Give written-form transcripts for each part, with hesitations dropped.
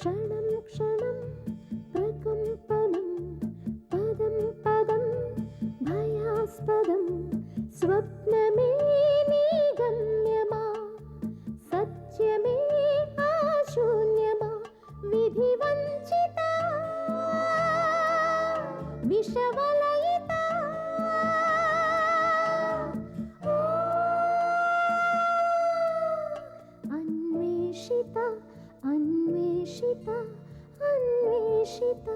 క్షణం క్షణం ప్రకంపనం పదం పదం భయాస్పదం స్వప్నమే నీ గమ్యమా సత్యమే ఆశూన్యమా విధి వంచిత విషవలయిత అన్వేషిత అన్వేషిత అన్వేషిత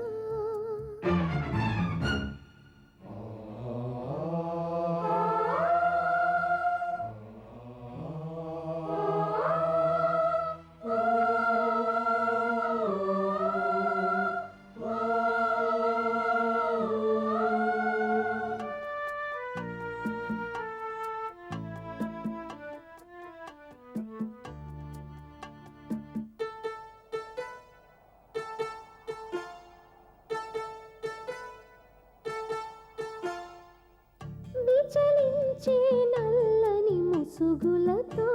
విచలించే నల్లని ముసుగులతో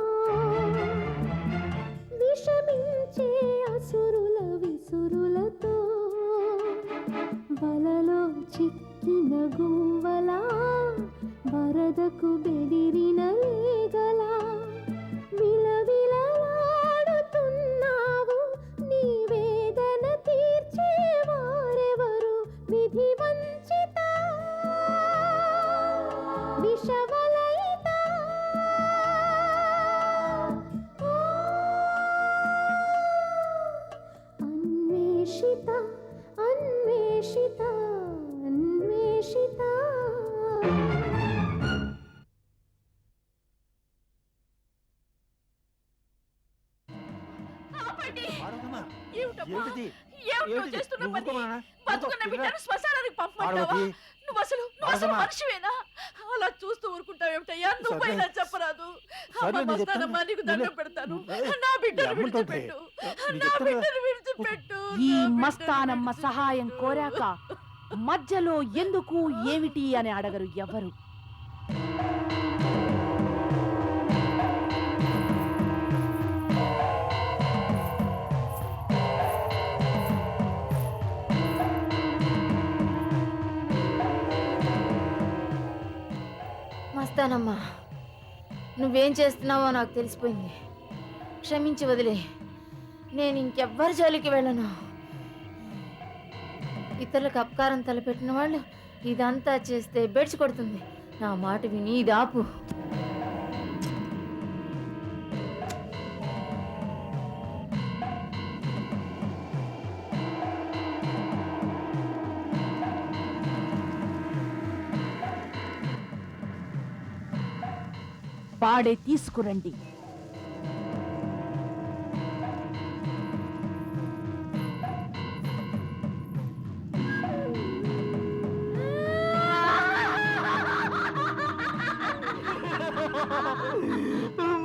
విషమించే అసురుల విసురులతో వలలో చిక్కిన గువ్వలా వరదకు బెదిరిన లేగలా విలవిలలాడుతున్నావు నీ వేదన తీర్చేవారెవరు విధి వంచిత విషవలయిత అన్వేషిత అన్వేషిత అన్వేషిత మనిషివేనా అలా చూస్తూ ఊరుకుంటావేమిటయ్యా నువ్వైనా చెప్పరాదు నీకు దండం పెడతాను నా బిడ్డను విడిచిపెట్టు నా బిడ్డను విడిచిపెట్టు ఈ మస్తానమ్మ సహాయం కోరాక మధ్యలో ఎందుకు ఏమిటి అని అడగరు ఎవరు. మస్తానమ్మా, నువ్వేం చేస్తున్నావో నాకు తెలిసిపోయింది. క్షమించి వదిలే. నేను ఇంకెవ్వరి జోలికి వెళ్ళను. ఇతరులకు అపకారం తలపెట్టిన వాళ్ళు ఇదంతా చేస్తే బెడ్చి కొడుతుంది. నా మాట విని దాపు. పాడే తీసుకురండి.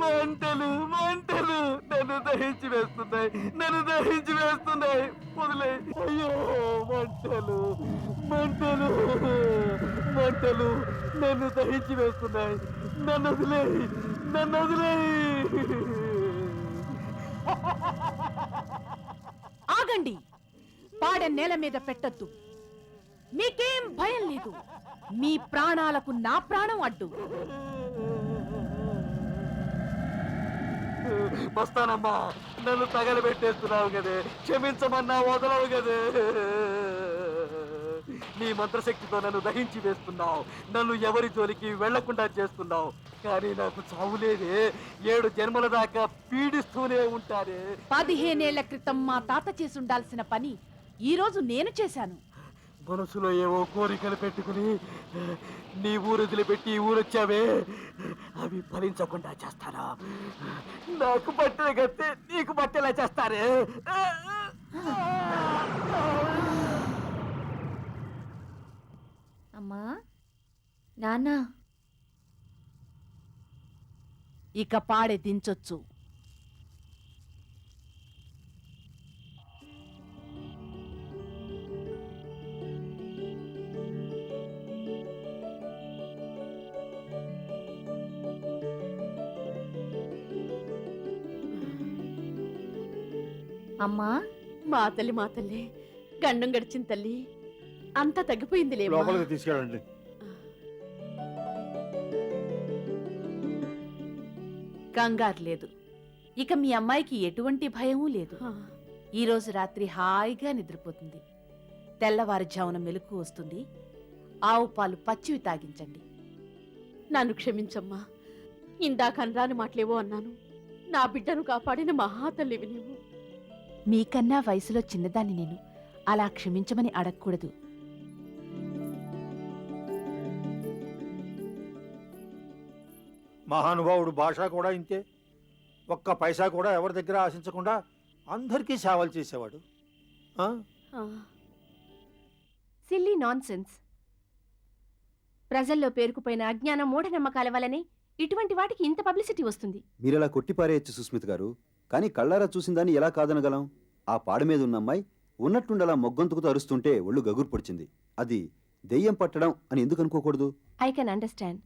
మంటలు మంటలు నన్ను దహించి వేస్తున్నాయి, నన్ను దహించి వేస్తున్నాయి. వదిలే. అయ్యో మంటలు మంటలు మంటలు నన్ను దహించి వేస్తున్నాయి. నన్ను వదిలేయి, నన్ను వదిలేయి. ఆగండి. పాడ నేల మీద పెట్టద్దు. మీకేం భయం లేదు. మీ ప్రాణాలకు నా ప్రాణం అడ్డు. వస్తానమ్మా, నన్ను తగలబెట్టేస్తున్నావు కదే, క్షమించమన్నా వదలవు కదే. నీ మంత్రశక్తితో నన్ను దహించి వేస్తున్నావు, నన్ను ఎవరి జోలికి వెళ్లకుండా చేస్తున్నావు. కానీ నాకు చావులేదే, 7 జన్మల దాకా పీడిస్తూనే ఉంటానే. 15 ఏళ్ల క్రితం మా తాత చేసుండాల్సిన పని ఈ రోజు నేను చేశాను. మనసులో ఏవో కోరికలు పెట్టుకుని నీ ఊరు వదిలిపెట్టి ఊరొచ్చావే, అవి ఫలించకుండా చేస్తారా? నాకు పట్టిన గతే నీకు పట్టేలా చేస్తారే. అమ్మా, నాన్న, ఇక పాడే దించొచ్చు. అమ్మా, మా తల్లి గండం గడిచిన తల్లి అంతా తగ్గిపోయిందిలే లోపలికి తీసుకెళ్ళండి. కంగారు లేదు. ఇక మీ అమ్మాయికి ఎటువంటి భయమూ లేదు. ఈ రోజు రాత్రి హాయిగా నిద్రపోతుంది. తెల్లవారుజామున మెలకు వస్తుంది. ఆవు పాలు పచ్చివి తాగించండి. నన్ను క్షమించమ్మా. ఇందాక అనరాని మాటలేవో అన్నాను. నా బిడ్డను కాపాడిన మహాతల్లివి నువ్వు. మీకన్నా వయసులో చిన్నదాన్ని నేను. అలా క్షమించమని అడగకూడదు. మహానుభావుడు భాష కూడా ఇంతే. ఒక్క పైసా కూడా ఎవరి దగ్గర ఆశించకుండా అందరికీ సేవలు చేసేవాడు. ఆ? Silly nonsense. ప్రజల్లో పేరుకుపోయిన అజ్ఞానం, మూఢనమ్మకాల వల్లనే ఇటువంటి వాటికి ఇంత పబ్లిసిటీ వస్తుంది. మీరెలా కొట్టిపారేయచ్చు సుస్మిత్ గారు. కానీ కళ్ళారా చూసిందాన్ని ఎలా కాదనగలం? ఆ పాడ మీద ఉన్న అమ్మాయి ఉన్నట్టుండలా మొగ్గొంతుకుతో అరుస్తుంటే ఒళ్ళు గగురు పొడిచింది. అది దెయ్యం పట్టడం అని ఎందుకు అనుకోకూడదు? I can understand.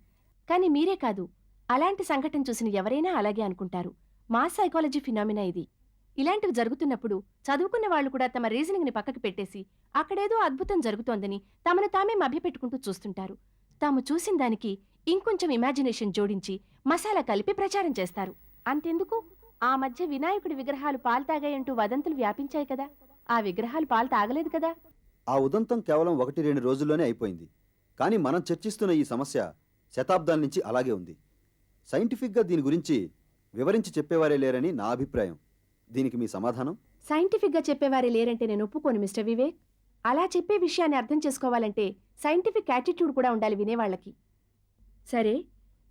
కానీ మీరే కాదు, అలాంటి సంఘటన చూసిన ఎవరైనా అలాగే అనుకుంటారు. మా సైకాలజీ ఫినామినా ఇది. ఇలాంటివి జరుగుతున్నప్పుడు చదువుకున్న వాళ్ళు కూడా తమ రీజనింగ్ని పక్కకి పెట్టేసి అక్కడేదో అద్భుతం జరుగుతోందని తమను తామే మభ్యపెట్టుకుంటూ చూస్తుంటారు. తాము చూసిన దానికి ఇంకొంచెం ఇమాజినేషన్ జోడించి మసాలా కలిపి ప్రచారం చేస్తారు. అంతెందుకు, ఆ మధ్య వినాయకుడి విగ్రహాలు పాలు తాగాయంటూ వదంతులు వ్యాపించాయి కదా. ఆ విగ్రహాలు పాలు తాగలేదు కదా. ఆ ఉదంతం కేవలం 1-2 రోజుల్లోనే అయిపోయింది. కానీ మనం చర్చిస్తున్న ఈ సమస్య శతాబ్దాల నుంచి అలాగే ఉంది. సైంటిఫిక్గా దీని గురించి వివరించి చెప్పేవారే లేరని నా అభిప్రాయం. దీనికి మీ సమాధానం? సైంటిఫిక్గా చెప్పేవారే లేరంటే నేను ఒప్పుకోను మిస్టర్ వివేక్. అలా చెప్పే విషయాన్ని అర్థం చేసుకోవాలంటే సైంటిఫిక్ యాటిట్యూడ్ కూడా ఉండాలి వినేవాళ్ళకి. సరే,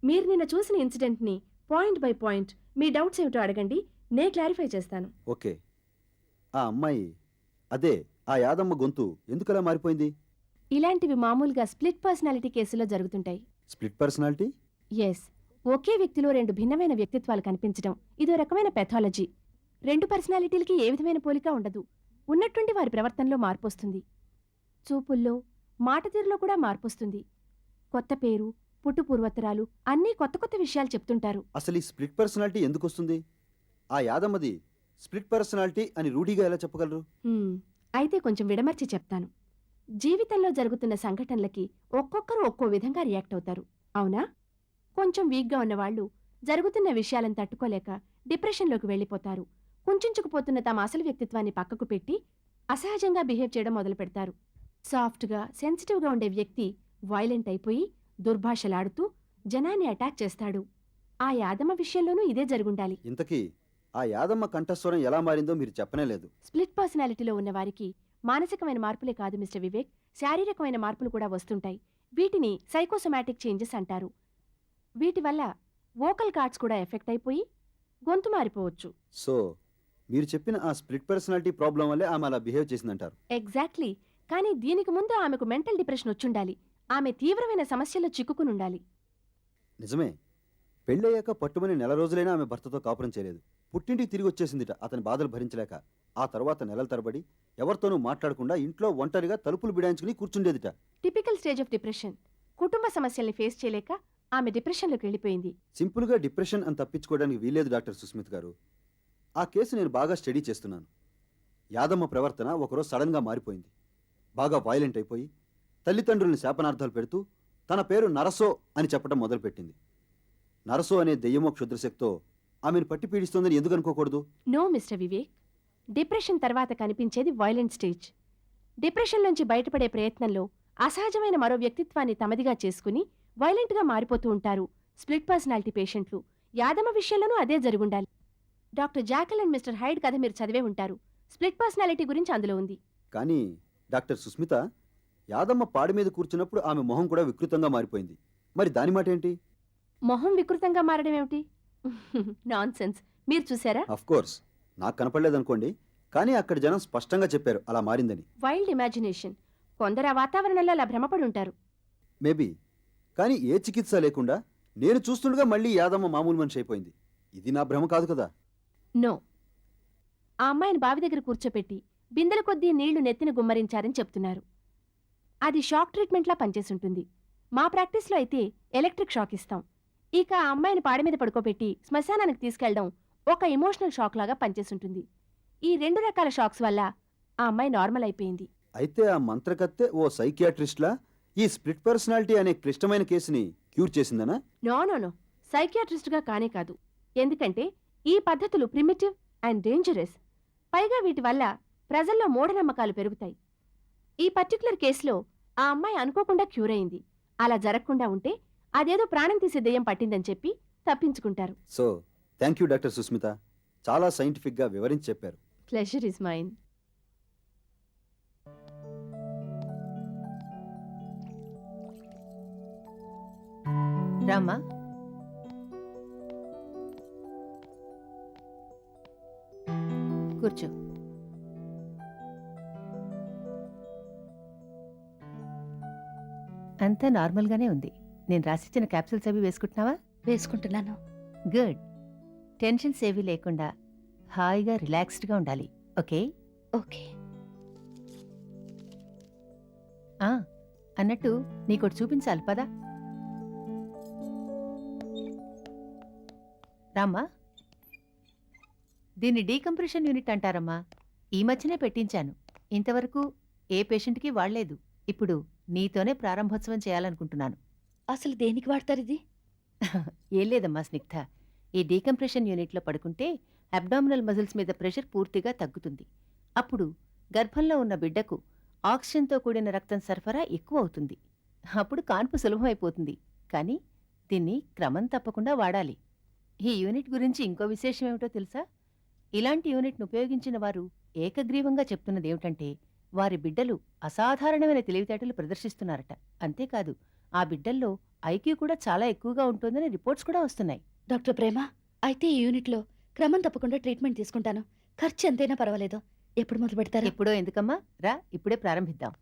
మీరు నిన్న చూసిన ఇన్సిడెంట్ని పాయింట్ బై పాయింట్ మీ డౌట్స్ ఏమిటో అడగండి, నే క్లారిఫై చేస్తాను. ఓకే. ఆ అమ్మాయి, అదే ఆ యాదమ్మ గొంతు ఎందుకలా మారిపోయింది? ఇలాంటివి మామూలుగా స్ప్లిట్ పర్సనాలిటీ కేసులో జరుగుతుంటాయి. Split personality? ఎస్, ఒకే వ్యక్తిలో 2 భిన్నమైన వ్యక్తిత్వాలు కనిపించడం ఇదో రకమైన పెథాలజీ. 2 పర్సనాలిటీలకి ఏ విధమైన పోలిక ఉండదు. ఉన్నట్టుండి వారి ప్రవర్తనలో మార్పొస్తుంది. చూపుల్లో, మాట తీరులో కూడా మార్పొస్తుంది. కొత్త పేరు, పుట్టు పూర్వత్తరాలు అన్నీ కొత్త కొత్త విషయాలు చెప్తుంటారు. అసలు ఈ స్ప్లిట్ పర్సనాలిటీ ఎందుకు వస్తుంది? ఆ యాదమ్మది స్ప్లిట్ పర్సనాలిటీ అని రూఢీగా ఎలా చెప్పగలరు? అయితే కొంచెం విడమర్చి చెప్తాను. జీవితంలో జరుగుతున్న సంఘటనలకి ఒక్కొక్కరు ఒక్కో విధంగా రియాక్ట్ అవుతారు, అవునా? కొంచెం వీక్గా ఉన్నవాళ్లు జరుగుతున్న విషయాలను తట్టుకోలేక డిప్రెషన్లోకి వెళ్ళిపోతారు. కుంచుకుపోతున్న తమ అసలు వ్యక్తిత్వాన్ని పక్కకు పెట్టి అసహజంగా బిహేవ్ చేయడం మొదలు పెడతారు. సాఫ్ట్గా, సెన్సిటివ్గా ఉండే వ్యక్తి వైలెంట్ అయిపోయి దుర్భాషలాడుతూ జనాన్ని అటాక్ చేస్తాడు. ఆ యాదమ్మ విషయంలోనూ ఇదే జరుగుండాలి. ఇంతకీ ఆ యాదమ్మ కంఠస్వరం ఎలా మారిందో మీరు చెప్పనే లేదు. స్ప్లిట్ పర్సనాలిటీలో ఉన్నవారికి మానసికమైన మార్పులే కాదు మిస్టర్ వివేక్, శారీరకమైన మార్పులు కూడా వస్తుంటాయి. వీటిని సైకోసోమాటిక్ చేంజెస్ అంటారు. వీటి వల్ల వోకల్ కార్డ్స్ కూడా ఎఫెక్ట్ అయిపోయి గొంతు మారిపోవచ్చు. సో మీరు చెప్పిన ఆ స్ప్లిట్ పర్సనాలిటీ ప్రాబ్లం వల్లే ఆమె అలా బిహేవ్ చేసిందంటారు? ఎగ్జాక్ట్లీ. కానీ దీనికి ముందు ఆమెకు మెంటల్ డిప్రెషన్ వచ్చుండాలి. ఆమె తీవ్రమైన సమస్యల్లో చిక్కుకునుండాలి. నిజమే. పెళ్ళయ్యాక పట్టుమని 4 రోజులైనా ఆమె భర్తతో కాపురం చేయలేదు. పుట్టింటికి తిరిగి వచ్చేసిందిట అతని బాధలు భరించలేక. ఆ తర్వాత నెలల తరబడి ఎవరితోనూ మాట్లాడకుండా ఇంట్లో ఒంటరిగా తలుపులు బిడాయించుకుని కూర్చుండేదిట. Typical stage of depression. కుటుంబ సమస్యల్ని ఫేస్ చేయలేక ఆమె డిప్రెషన్లోకి వెళ్ళిపోయింది. సింపుల్గా డిప్రెషన్ అని తప్పించుకోవడానికి వీల్లేదు డాక్టర్ సుస్మిత్ గారు. ఆ కేసు నేను బాగా స్టడీ చేస్తున్నాను. యాదమ్మ ప్రవర్తన ఒకరోజు సడన్గా మారిపోయింది. బాగా వైలెంట్ అయిపోయి తల్లిదండ్రుల్ని శాపనార్థాలు పెడుతూ తన పేరు నరసో అని చెప్పడం మొదలుపెట్టింది. నరసో అనే దెయ్యమో క్షుద్రశక్తో ఆమెను పట్టి పీడిస్తోందని ఎందుకు అనుకోకూడదు? నో మిస్టర్ వివేక్, డిప్రెషన్ తర్వాత కనిపించేది వైలెంట్ స్టేజ్. డిప్రెషన్లోంచి బయటపడే ప్రయత్నంలో అసహజమైన మరో వ్యక్తిత్వాన్ని తమదిగా చేసుకుని వైలెంట్గా మారిపోతూ ఉంటారు స్ప్లిట్ పర్సనాలిటీ పేషెంట్లు. యాదమ్మ విషయంలోనూ అదే జరుగుండాలి. Doctor Jekyll and mister Hyde కథ మీరు చదివే ఉంటారు. స్ప్లిట్ పర్సనాలిటీ గురించి అందులో ఉంది. కానీ డాక్టర్ సుస్మిత, యాదమ్మ పాడి మీద కూర్చున్నప్పుడు ఆమె మొహం కూడా వికృతంగా మారిపోయింది. మరి దాని మాట ఏంటి? మొహం వికృతంగా మారడం ఏమిటి? Non sense. మీరు చూసారా? కోర్స్ నాకు కనపడలేదనుకోండి, కానీ అక్కడ జనం స్పష్టంగా చెప్పారు అలా మారిందని. Wild imagination. కొందరు ఆ వాతావరణంలో అలా భ్రమపడి ఉంటారు. మేబీ. కానీ ఏ చికిత్స లేకుండా నేను చూస్తుండగా మళ్ళీ యాదమ్మ మామూలు మనిషి అయిపోయింది. ఇది నా భ్రమ కాదు కదా? నో. ఆ అమ్మాయిని బావి దగ్గర కూర్చోపెట్టి బిందెల కొద్దీ నీళ్లు నెత్తిన గుమ్మరించారని చెప్తున్నారు. అది షాక్ ట్రీట్మెంట్లా పనిచేసుంటుంది. మా ప్రాక్టీస్లో అయితే ఎలక్ట్రిక్ షాక్ ఇస్తాం. ఇక ఆ అమ్మాయిని పాడి మీద పడుకోబెట్టి శ్మశానానికి తీసుకెళ్లడం ఒక ఎమోషనల్ షాక్ లాగా పనిచేసుంటుంది. ఈ 2 రకాల షాక్స్ వల్ల ఆ అమ్మాయి నార్మల్ అయిపోయింది. అయితే ఆ మంత్రకత్తె ఓ సైకియాట్రిస్ట్లా ఈ స్ప్లిట్ పర్సనాలిటీ అనే క్లిష్టమైన కేసుని క్యూర్ చేసిందనా? నో నో నో, సైకియాట్రిస్ట్గా కానే కాదు. ఎందుకంటే ఈ పద్ధతులు ప్రిమిటివ్ అండ్ డేంజరస్. పైగా వీటి వల్ల ప్రజల్లో మూఢనమ్మకాలు పెరుగుతాయి. ఈ పర్టికులర్ కేసులో ఆ అమ్మాయి అనుకోకుండా క్యూర్ అయింది. అలా జరగకుండా ఉంటే అదేదో ప్రాణం తీసే దెయ్యం పట్టిందని చెప్పి తప్పించుకుంటారు. So thank you doctor Sushmita, చాలా సైంటిఫిక్గా వివరించి చెప్పారు. Pleasure is mine. రామ్మా. కూర్చో. అంతా నార్మల్గానే ఉంది. నేను రాసిచ్చిన క్యాప్సూల్స్ అవి వేసుకుంటున్నావా? వేసుకుంటున్నాను. గుడ్. టెన్షన్స్ ఏవీ లేకుండా హాయిగా రిలాక్స్డ్గా ఉండాలి. ఓకే? ఓకే. అన్నట్టు నీకోటి చూపించాలి, పదా. రామ్మా. దీన్ని డీకంప్రెషన్ యూనిట్ అంటారమ్మా. ఈ మధ్యనే పెట్టించాను. ఇంతవరకు ఏ పేషెంట్కి వాడలేదు. ఇప్పుడు నీతోనే ప్రారంభోత్సవం చేయాలనుకుంటున్నాను. అసలు దేనికి వాడతారు ఇది? ఏం లేదమ్మా స్నిగ్ధ, ఈ డీకంప్రెషన్ యూనిట్లో పడుకుంటే అబ్డామినల్ మజిల్స్ మీద ప్రెషర్ పూర్తిగా తగ్గుతుంది. అప్పుడు గర్భంలో ఉన్న బిడ్డకు ఆక్సిజన్తో కూడిన రక్తం సరఫరా ఎక్కువ అవుతుంది. అప్పుడు కాన్పు సులభమైపోతుంది. కానీ దీన్ని క్రమం తప్పకుండా వాడాలి. ఈ యూనిట్ గురించి ఇంకో విశేషం ఏమిటో తెలుసా? ఇలాంటి యూనిట్ను ఉపయోగించిన వారు ఏకగ్రీవంగా చెప్తున్నదేమిటంటే వారి బిడ్డలు అసాధారణమైన తెలివితేటలు ప్రదర్శిస్తున్నారట. అంతేకాదు, ఆ బిడ్డల్లో ఐక్యూ కూడా చాలా ఎక్కువగా ఉంటుందని రిపోర్ట్స్ కూడా వస్తున్నాయి. డాక్టర్ ప్రేమ, అయితే ఈ యూనిట్లో క్రమం తప్పకుండా ట్రీట్మెంట్ తీసుకుంటాను. ఖర్చు ఎంతైనా పర్వాలేదు. ఎప్పుడు మొదలు పెడతారు? ఎప్పుడో ఎందుకమ్మా, రా ఇప్పుడే ప్రారంభిద్దాం.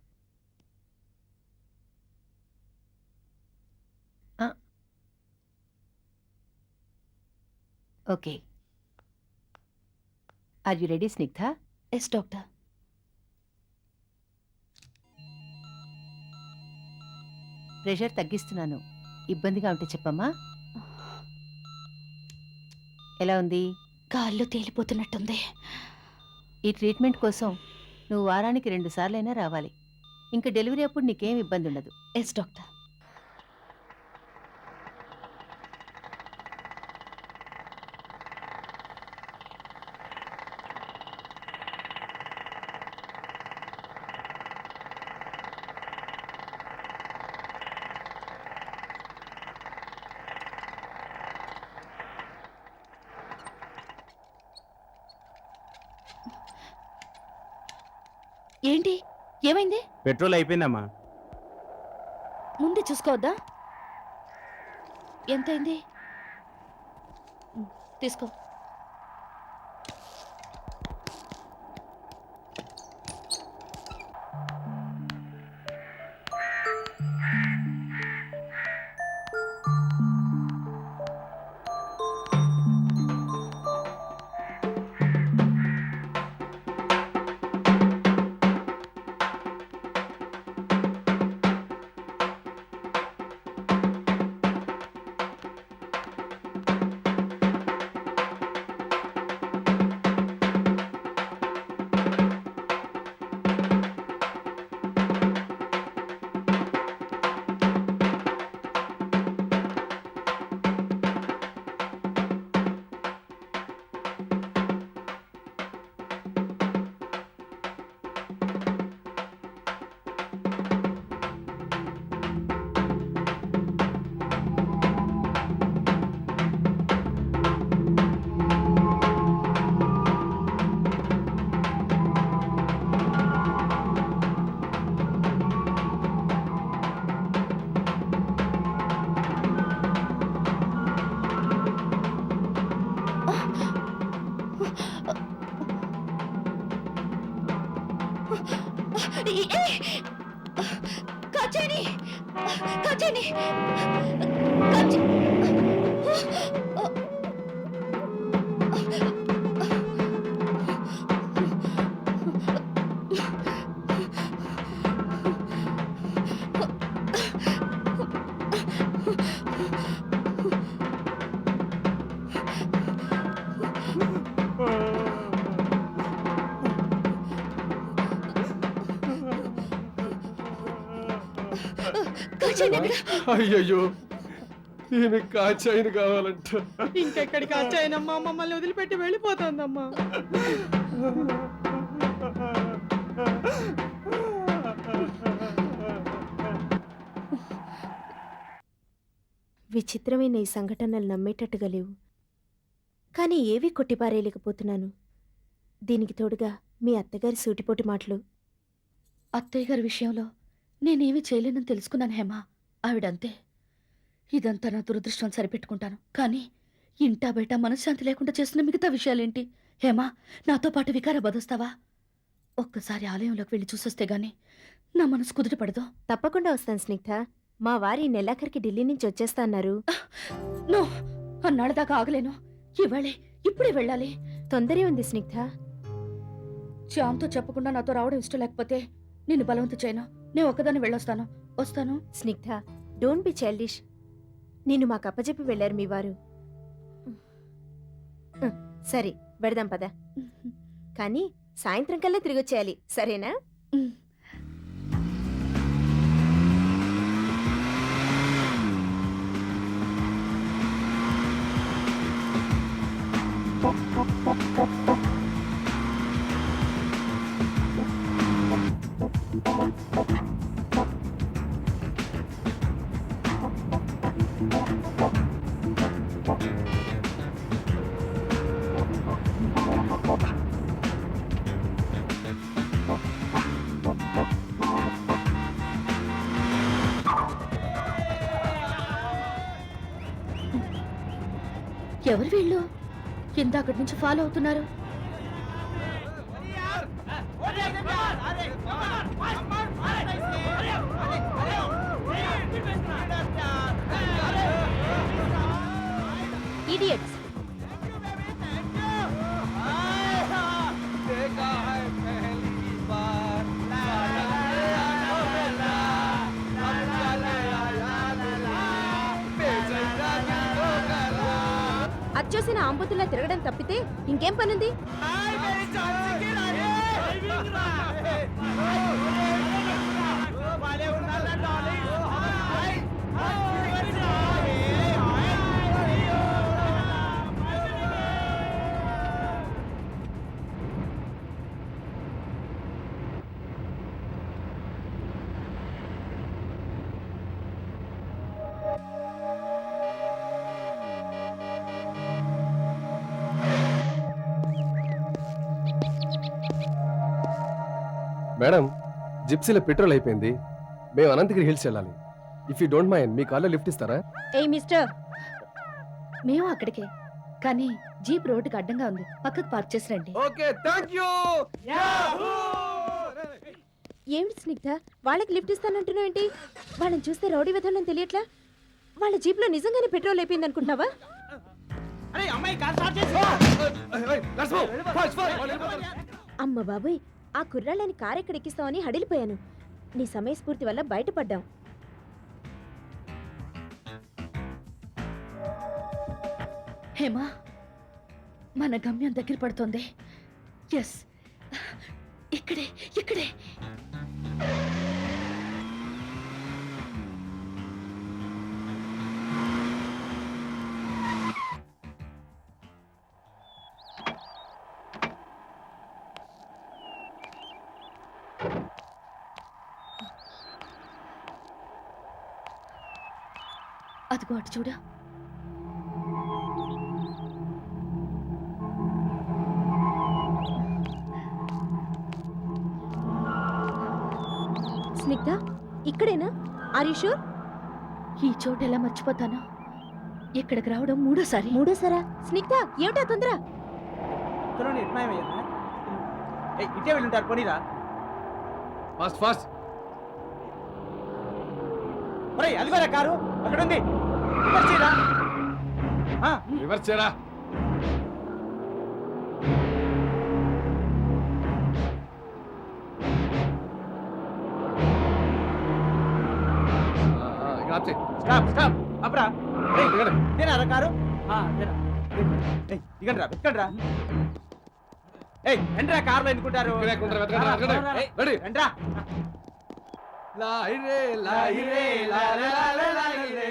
Okay. Are you ready Snigdha? Yes doctor. Pressure తగ్గిస్తున్నాను. ఇబ్బందిగా ఉంటే చెప్పమ్మా. ఎలా ఉంది? కాళ్ళు తేలిపోతున్నట్టుంది. ఈ ట్రీట్మెంట్ కోసం నువ్వు వారానికి 2 సార్లైనా రావాలి. ఇంకా డెలివరీ అప్పుడు నీకేం ఇబ్బంది ఉండదు. Yes doctor. ఏంటి? ఏమైంది? పెట్రోల్ అయిపోయిందమ్మా. ముందే చూసుకోవద్దా? ఎంతైంది? తీసుకో. కాచేని కాచేని చైన్ ఎక్కడ? అయ్యయ్యో ఈమె కాచాయిని కావాలంట. ఇంకెక్కడికి వచ్చాయనమ్మా, మమ్మల్ని వదిలిపెట్టి వెళ్ళిపోతుందమ్మా. విచిత్రమైన ఈ సంఘటనలు నమ్మేటట్టుగా లేవు, కానీ ఏవీ కొట్టిపారేయలేకపోతున్నాను. దీనికి తోడుగా మీ అత్తగారి సూటిపోటి మాటలు. అత్తయ్య గారి విషయంలో నేనేమీ చేయలేనని తెలుసుకున్నాను హేమ. ఆవిడంతే. ఇదంతా నా దురదృష్టం సరిపెట్టుకుంటాను. కానీ ఇంటా బయట మనశ్శాంతి లేకుండా చేస్తున్న మిగతా విషయాలేంటి? హేమ, నాతో పాటు వికారాబాద్ వస్తావా? ఒక్కసారి ఆలయంలోకి వెళ్ళి చూసొస్తే గాని నా మనసు కుదుటపడదు. తప్పకుండా వస్తాను స్నిగ్ధ. మా వారి ఈ నెలాఖరికి ఢిల్లీ నుంచి వచ్చేస్తా అన్నారు. నో, అన్నాళ్ళ దాకా ఆగలేను. ఇవాళే, ఇప్పుడే వెళ్ళాలి. తొందరే ఉంది స్నిగ్ధ. శ్యామ్తో చెప్పకుండా నాతో రావడం ఇష్టం లేకపోతే నిన్ను బలవంత చేయను. నేను ఒక్కదాన్ని వెళ్ళొస్తాను. వస్తాను. Snigdha, don't be childish. నిన్ను మాకు అప్పచెప్పి వెళ్ళారు మీ వారు. సరే, వెడదాం పద. కానీ సాయంత్రం కల్లా తిరిగి వచ్చేయాలి, సరేనా? ఎవరు వీళ్ళు? ఇందాకటి నుంచి ఫాలో అవుతున్నారు. ఇడియట్స్. అచ్చోసిన ఆంబతుల్లా తిరగడం తప్పితే ఇంకేం పనుంది? మేడం, జిప్సీలో పెట్రోల్ అయిపోయింది. మేము అనంతగిరి హిల్స్ వెళ్ళాలి. ఇఫ్ యూ డోంట్ మైండ్ మీ కార్లో లిఫ్ట్ ఇస్తారా? ఏ మిస్టర్, మేము అక్కడికే, కానీ జీప్ రోడ్డుకి అడ్డంగా ఉంది. పక్కకు పార్క్ చేసి రండి. Okay, thank you. ఏమిటి స్నిగ్ధ, వాళ్ళకి లిఫ్ట్ ఇస్తానంటున్నావు ఏంటి? వాళ్ళని చూస్తే రౌడీ విధానం తెలియట్లా? వాళ్ళ జీప్ లో నిజంగానే పెట్రోల్ అయిపోయింది అనుకుంటున్నావా? అమ్మ బాబోయ్, ఆ కుర్రాళ్ళని కారు ఎక్కడెక్కిస్తామని హడిలిపోయాను. నీ సమయస్ఫూర్తి వల్ల బయటపడ్డాం. హేమా, మన గమ్యం దగ్గర పడుతోంది. ఎస్, ఇక్కడే ఇక్కడే. అదిగో అటు చూడ. స్నిగ్ధ, ఇక్కడేనా? Are you sure? ఈ చోటు ఎలా మర్చిపోతాను? ఇక్కడికి రావడం మూడోసారి. మూడోసారా? స్నిగ్ధ, ఏమిటా తొందర? ఇటే వెళ్ళుంటారు, పోనీరా. Fast fast. అదిగోరా కారు అక్కడ ఉంది. రివర్స్ చేయరా. స్టాప్ స్టాప్ అప్రా. నేనా కారు? దిగండి రా, వెతకండి రా. ఎంట్రా, కార్లో ఎన్నుకుంటారు. ఎంట్రా. లాహిరే లాహిరే లా లా లా లా లాహిరే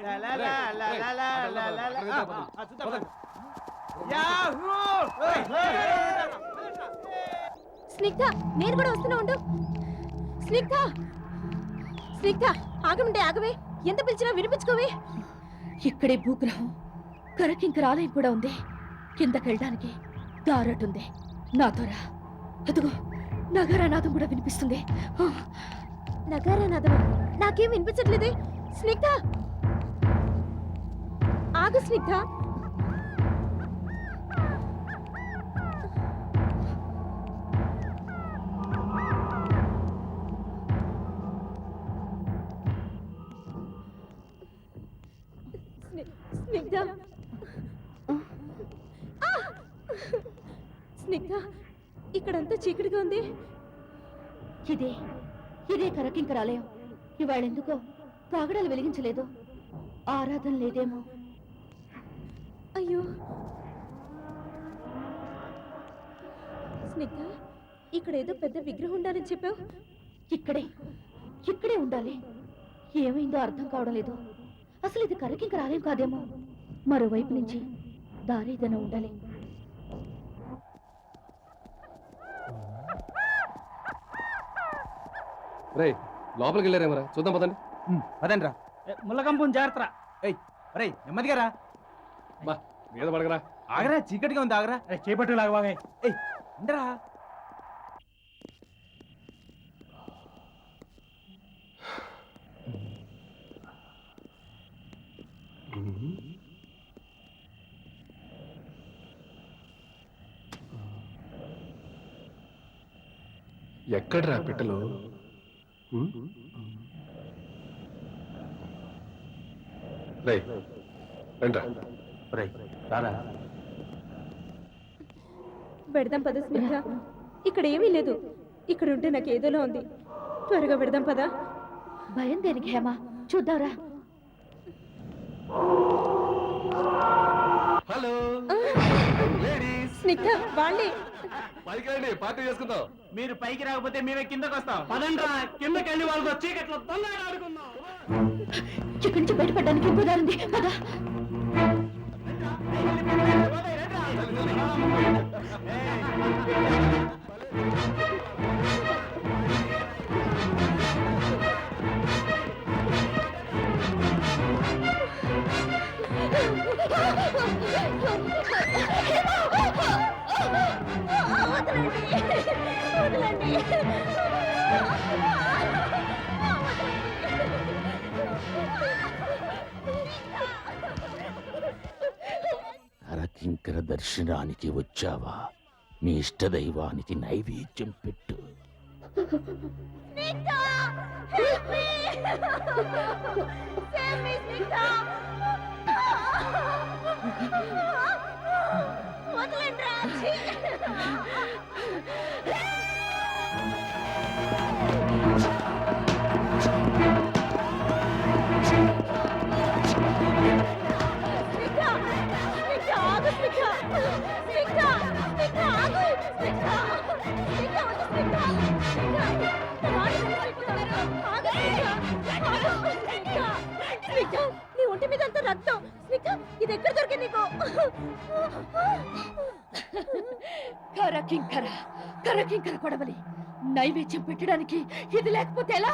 లా లా లా లా లా లా లా లా లా. యాహూ! స్నిగ్ధ నేను కూడా వస్తున్నా ఉండు. స్నిగ్ధ స్నిగ్ధ ఆగమంటే ఆగవే, ఎంత పిలిచినా వినిపించుకోవే. ఇక్కడే భూగ్రహం కరకింకర ఆలయం కూడా ఉంది. కిందకెళ్ళడానికి దారటుంది. నాతో రా. అదిగో నగరానాదం కూడా వినిపిస్తుంది. నగారానాదమా? నాకేం వినిపించట్లేదే. స్నిగ్ధ ఆగు స్నిగ్ధ. స్నిగ్ధ స్నిగ్ధ ఇక్కడంతా చీకటిగా ఉంది. ఇదే కరకింకర ఆలయం. ఇవాళెందుకో కాగడాలు వెలిగించలేదు. ఆరాధన లేదేమో. అయ్యో స్నిగ్ధ ఇక్కడ ఏదో పెద్ద విగ్రహం ఉండాలని చెప్పావు. ఇక్కడే ఉండాలి. ఏమైందో అర్థం కావడం లేదు. అసలు ఇది కరకింకర ఆలయం కాదేమో. మరోవైపు నుంచి దారేదైనా ఉండాలి. రే లోపలికి వెళ్ళారేమరా, చూద్దాం పదండి. పదండి రా. ముల్లకంపం జాగ్రత్త. ఏయ్ అరే నెమ్మదిగా రా. బా మీద పడగరా. ఆగరా, చీకటిగా ఉంది. ఆగరా. చేపట్టు లాగా బాగా. ఏయ్ ఉండరా. ఎక్కడ్రా పిట్టలు? రే రండ్రా. రారా. పెడదాం పద స్నిగ్ధ. ఇక్కడ ఏమీ లేదు. ఇక్కడ ఉంటే నాకు ఏదోలా ఉంది. త్వరగా పెడదాం పద. భయం దేనికి హేమ, చూద్దాంరా. Hello ladies. స్నిగ్ధ వాళ్ళే. పైకి రండి, పార్టీ చేసుకుందాం. మీరు పైకి రాకపోతే మేమే కిందకు వస్తాం. పదండ్రా, కిందకి వెళ్ళి వాళ్ళతో చీకట్లో తొందరగా ఆడుకుందాం. ఇక్కడి నుంచి బయటపడడానికి ఇంకో దారుంది. పద. కరకింకర దర్శనానికి వచ్చావా? మీ ఇష్టదైవానికి నైవేద్యం పెట్టు. నీ ఒంటి మీద అంతా రక్తం. ఇది ఎక్కడ దొరికింది నీకు? కరకింకర కొడవలి. నైవేద్యం పెట్టడానికి ఇది లేకపోతే ఎలా?